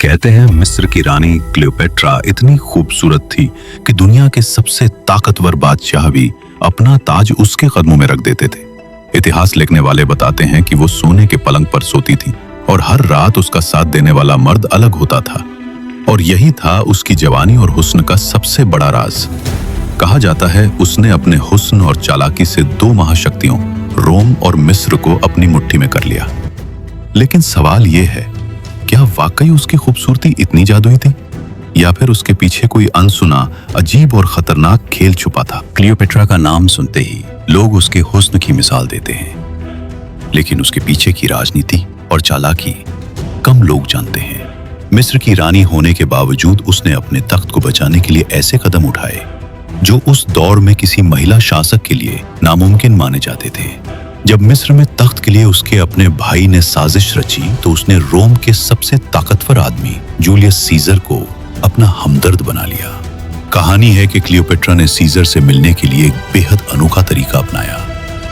कहते हैं मिस्र की रानी क्लियोपेट्रा इतनी खूबसूरत थी कि दुनिया के सबसे ताकतवर बादशाह भी अपना ताज उसके कदमों में रख देते थे। इतिहास लिखने वाले बताते हैं कि वो सोने के पलंग पर सोती थी और हर रात उसका साथ देने वाला मर्द अलग होता था, और यही था उसकी जवानी और हुस्न का सबसे बड़ा राज। कहा जाता है उसने अपने हुस्न और चालाकी से दो महाशक्तियों रोम और मिस्र को अपनी मुट्ठी में कर लिया। लेकिन सवाल यह है, क्या वाकई उसकी खूबसूरती इतनी जादुई थी, या फिर उसके पीछे कोई अनसुना अजीब और खतरनाक खेल छुपा था? क्लियोपेट्रा का नाम सुनते ही लोग उसके हुस्न की मिसाल देते हैं, लेकिन उसके पीछे की राजनीति और चालाकी कम लोग जानते हैं। मिस्र की रानी होने के बावजूद उसने अपने तख्त को बचाने के लिए ऐसे कदम उठाए जो उस दौर में किसी महिला शासक के लिए नामुमकिन माने जाते थे। जब मिस्र में तख्त के लिए उसके अपने भाई ने साजिश रची तो उसने रोम के सबसे ताकतवर आदमी जूलियस सीजर को अपना हमदर्द बना लिया। कहानी है कि क्लियोपेट्रा ने सीजर से मिलने के लिए एक बेहद अनोखा तरीका अपनाया।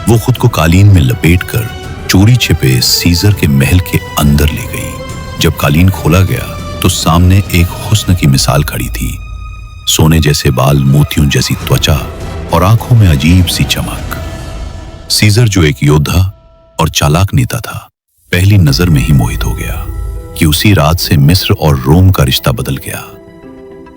वो खुद को कालीन में लपेटकर चोरी छिपे सीजर के महल के अंदर ले गई। जब कालीन खोला गया तो सामने एक हुस्न की मिसाल खड़ी थी। सोने जैसे बाल, मोतियों जैसी त्वचा और आंखों में अजीब सी चमक। सीजर, जो एक योद्धा और चालाक नेता था, पहली नजर में ही मोहित हो गया कि उसी रात से मिस्र और रोम का रिश्ता बदल गया।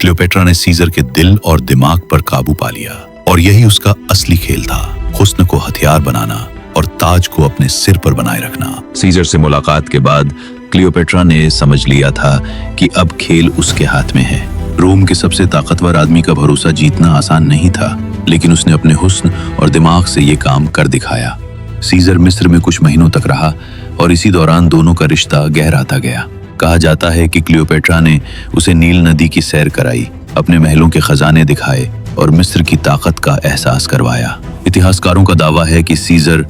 क्लियोपेट्रा ने सीजर के दिल और दिमाग पर काबू पा लिया, और यही उसका असली खेल था, हुस्न को हथियार बनाना और ताज को अपने सिर पर बनाए रखना। सीजर से मुलाकात के बाद क्लियोपेट्रा ने समझ लिया था कि अब खेल उसके हाथ में है। रोम के सबसे ताकतवर आदमी का भरोसा जीतना आसान नहीं था, लेकिन उसने अपने हुस्न और दिमाग से ये काम कर दिखाया। सीजर मिस्र में कुछ महीनों तक रहा और इसी दौरान दोनों का रिश्ता गहराता गया। कहा जाता है कि क्लियोपेट्रा ने उसे नील नदी की सैर कराई, अपने महलों के खजाने दिखाए और मिस्र की ताकत का एहसास करवाया। इतिहासकारों का दावा है कि सीजर,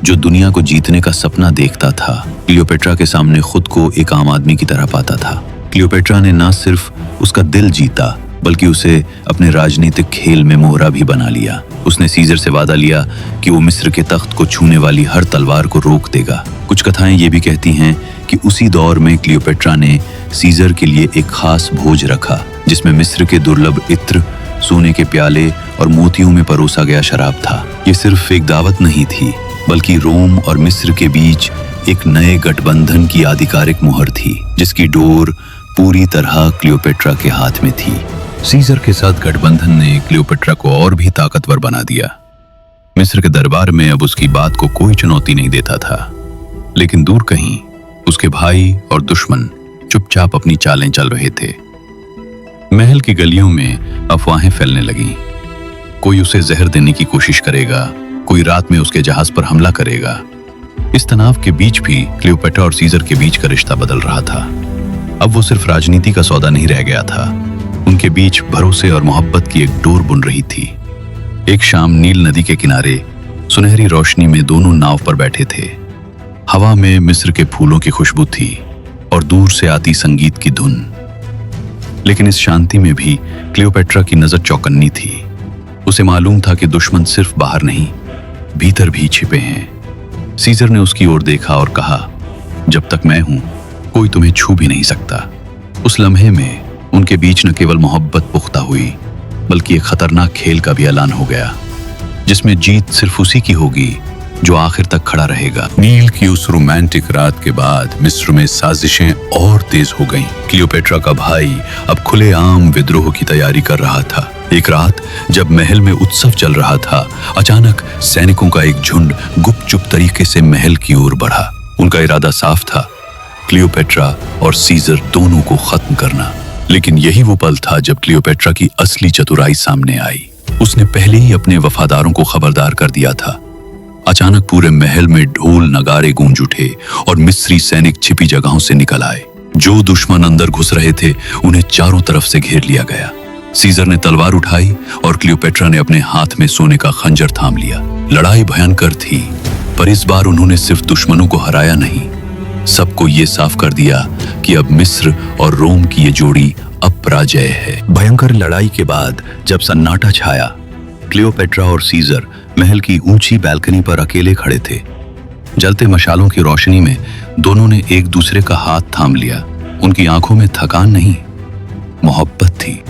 जो दुनिया को जीतने का सपना देखता था, क्लियोपेट्रा के सामने खुद को एक आम आदमी की तरह पाता था। क्लियोपेट्रा ने न सिर्फ उसका दिल जीता, बल्कि उसे अपने राजनीतिक खेल में मोहरा भी बना लिया। उसने सीजर से वादा लिया कि वो मिस्र के तख्त को छूने वाली हर तलवार को रोक देगा। कुछ कथाएं ये भी कहती हैं कि उसी दौर में क्लियोपेट्रा ने सीजर के लिए एक खास भोज रखा, जिसमें मिस्र के दुर्लभ इत्र, सोने के प्याले और मोतियों में परोसा गया शराब था। ये सिर्फ एक दावत नहीं थी, बल्कि रोम और मिस्र के बीच एक नए गठबंधन की आधिकारिक मुहर थी, जिसकी डोर पूरी तरह क्लियोपेट्रा के हाथ में थी। सीजर के साथ गठबंधन ने क्लियोपेट्रा को और भी ताकतवर बना दिया। मिस्र के दरबार में अब उसकी बात को कोई चुनौती नहीं देता था, लेकिन दूर कहीं उसके भाई और दुश्मन चुपचाप अपनी चालें चल रहे थे। महल की गलियों में अफवाहें फैलने लगीं। कोई उसे जहर देने की कोशिश करेगा, कोई रात में उसके जहाज पर हमला करेगा। इस तनाव के बीच भी क्लियोपेट्रा और सीजर के बीच का रिश्ता बदल रहा था। अब वो सिर्फ राजनीति का सौदा नहीं रह गया था, उनके बीच भरोसे और मोहब्बत की एक डोर बुन रही थी। एक शाम नील नदी के किनारे सुनहरी रोशनी में दोनों नाव पर बैठे थे। हवा में मिस्र के फूलों की खुशबू थी और दूर से आती संगीत की धुन। लेकिन इस शांति में भी क्लियोपेट्रा की नजर चौकन्नी थी। उसे मालूम था कि दुश्मन सिर्फ बाहर नहीं, भीतर भी छिपे हैं। सीजर ने उसकी ओर देखा और कहा, जब तक मैं हूं, कोई तुम्हें छू भी नहीं सकता। उस लम्हे में उनके बीच न केवल मोहब्बत पुख्ता हुई, बल्कि एक खतरनाक खेल का भी ऐलान हो गया, जिसमें जीत सिर्फ उसी की होगी जो आखिर तक खड़ा रहेगा। नील की उस रोमांटिक रात के बाद मिस्र में साजिशें और तेज हो गईं। क्लियोपेट्रा का भाई अब खुलेआम विद्रोह की तैयारी कर रहा था। एक रात जब महल में उत्सव चल रहा था, अचानक सैनिकों का एक झुंड गुपचुप तरीके से महल की ओर बढ़ा। उनका इरादा साफ था, क्लियोपेट्रा और सीजर दोनों को खत्म करना। लेकिन यही वो पल था जब क्लियोपेट्रा की असली चतुराई सामने आई। उसने पहले ही अपने वफादारों को खबरदार कर दिया था। अचानक पूरे महल में ढोल नगारे गूंज उठे और मिस्री सैनिक छिपी जगहों से निकल आए। जो दुश्मन अंदर घुस रहे थे, उन्हें चारों तरफ से घेर लिया गया। सीजर ने तलवार उठाई और क्लियोपेट्रा ने अपने हाथ में सोने का खंजर थाम लिया। लड़ाई भयंकर थी, पर इस बार उन्होंने सिर्फ दुश्मनों को हराया नहीं, सबको ये साफ कर दिया कि अब मिस्र और रोम की ये जोड़ी अपराजय है। भयंकर लड़ाई के बाद जब सन्नाटा छाया, क्लियोपेट्रा और सीजर महल की ऊंची बैल्कनी पर अकेले खड़े थे। जलते मशालों की रोशनी में दोनों ने एक दूसरे का हाथ थाम लिया उनकी आंखों में थकान नहीं, मोहब्बत थी।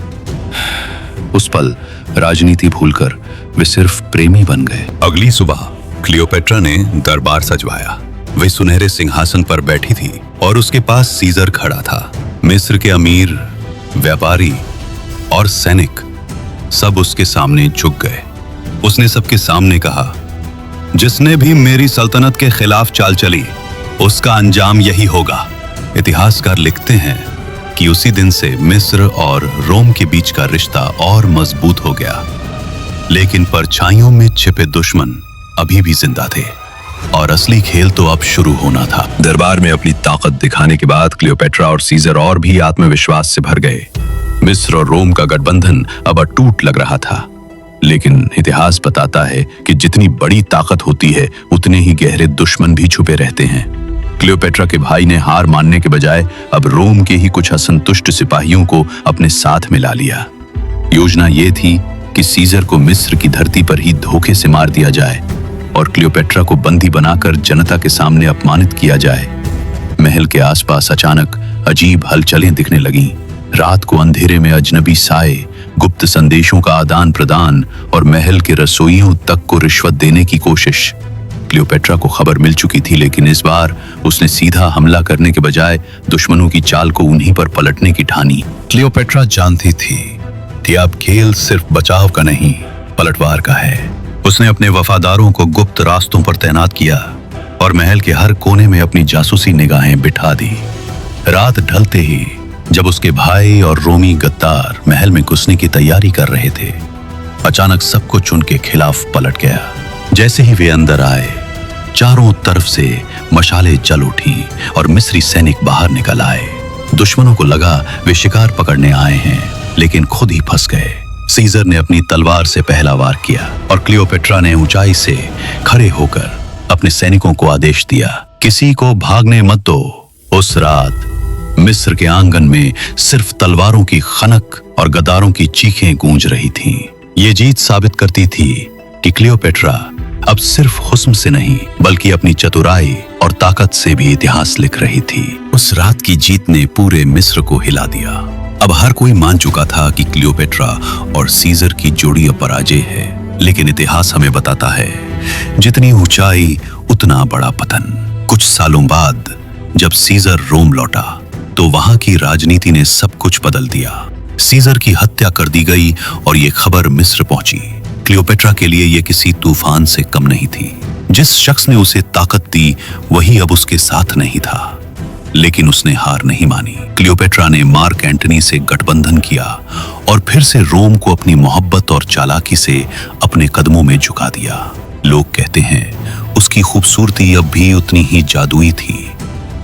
उस पल राजनीति भूलकर वे सिर्फ प्रेमी बन गए। अगली सुबह क्लियोपेट्रा ने दरबार सजवाया। वे सुनहरे सिंहासन पर बैठी थी और उसके पास सीजर खड़ा था। मिस्र के अमीर, व्यापारी और सैनिक सब उसके सामने झुक गए। उसने सबके सामने कहा, जिसने भी मेरी सल्तनत के खिलाफ चाल चली उसका अंजाम यही होगा। इतिहासकार लिखते हैं कि उसी दिन से मिस्र और रोम के बीच का रिश्ता और मजबूत हो गया। लेकिन परछाइयों में छिपे दुश्मन अभी भी जिंदा थे और असली खेल तो अब शुरू होना था। दरबार में अपनी ताकत दिखाने के बाद क्लियोपेट्रा और सीजर और भी आत्मविश्वास से भर गए। मिस्र और रोम का गठबंधन अब अटूट लग रहा था। लेकिन इतिहास बताता है कि जितनी बड़ी ताकत होती है उतने ही गहरे दुश्मन भी छुपे रहते हैं। क्लियोपेट्रा के भाई ने हार मानने के बजाय अब रोम के ही कुछ असंतुष्ट सिपाहियों को अपने साथ मिला लिया। योजना यह थी कि सीजर को मिस्र की धरती पर ही धोखे से मार दिया जाए और क्लियोपेट्रा को बंदी बनाकर जनता के सामने अपमानित किया जाए। महल के आसपास अचानक अजीब हलचलें दिखने लगीं। रात को अंधेरे में अजनबी साए, गुप्त संदेशों का आदान प्रदान और महल के रसोइयों तक को रिश्वत देने की कोशिश। क्लियोपेट्रा को खबर मिल चुकी थी, लेकिन इस बार उसने सीधा हमला करने के बजाय दुश्मनों की चाल को उन्हीं पर पलटने की ठानी। क्लियोपेट्रा जानती थी कि अब खेल सिर्फ बचाव का नहीं, पलटवार का है। उसने अपने वफादारों को गुप्त रास्तों पर तैनात किया और महल के हर कोने में अपनी जासूसी निगाहें बिठा दी। रात ढलते ही जब उसके भाई और रोमी गद्दार महल में घुसने की तैयारी कर रहे थे, अचानक सब कुछ उनके खिलाफ पलट गया। जैसे ही वे अंदर आए, चारों तरफ से मशालें जल उठी और मिस्री सैनिक बाहर निकल आए। दुश्मनों को लगा वे शिकार पकड़ने आए हैं, लेकिन खुद ही फंस गए। सीजर ने अपनी तलवार से पहला वार किया और क्लियोपेट्रा ने ऊंचाई से खड़े होकर अपने सैनिकों को आदेश दिया, किसी को भागने मत दो। उस रात मिस्र के आंगन में सिर्फ तलवारों की खनक और गद्दारों की चीखें गूंज रही थीं। ये जीत साबित करती थी कि क्लियोपेट्रा अब सिर्फ हुस्न से नहीं बल्कि अपनी चतुराई और ताकत से भी इतिहास लिख रही थी। उस रात की जीत ने पूरे मिस्र को हिला दिया। अब हर कोई मान चुका था कि क्लियोपेट्रा और सीजर की जोड़ी अब पराजय है। लेकिन इतिहास हमें बताता है, जितनी ऊंचाई उतना बड़ा पतन। कुछ सालों बाद जब सीजर रोम लौटा तो वहां की राजनीति ने सब कुछ बदल दिया। सीजर की हत्या कर दी गई और ये खबर मिस्र पहुंची। क्लियोपेट्रा के लिए ये किसी तूफान से कम नहीं थी। जिस शख्स ने उसे ताकत दी वही अब उसके साथ नहीं था, लेकिन उसने हार नहीं मानी। क्लियोपेट्रा ने मार्क एंटनी से गठबंधन किया और फिर से रोम को अपनी मोहब्बत और चालाकी से अपने कदमों में झुका दिया। लोग कहते हैं उसकी खूबसूरती अब भी उतनी ही जादुई थी,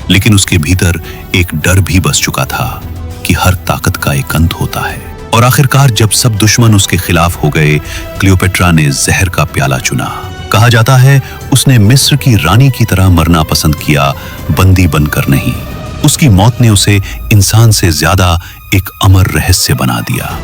लेकिन उसके भीतर एक डर भी बस चुका था कि हर ताकत का एक अंत होता है। और आखिरकार जब सब दुश्मन उसके खिलाफ हो गए, क्लियोपेट्रा ने जहर का प्याला चुना। कहा जाता है उसने मिस्र की रानी की तरह मरना पसंद किया, बंदी बनकर नहीं। उसकी मौत ने उसे इंसान से ज्यादा एक अमर रहस्य बना दिया।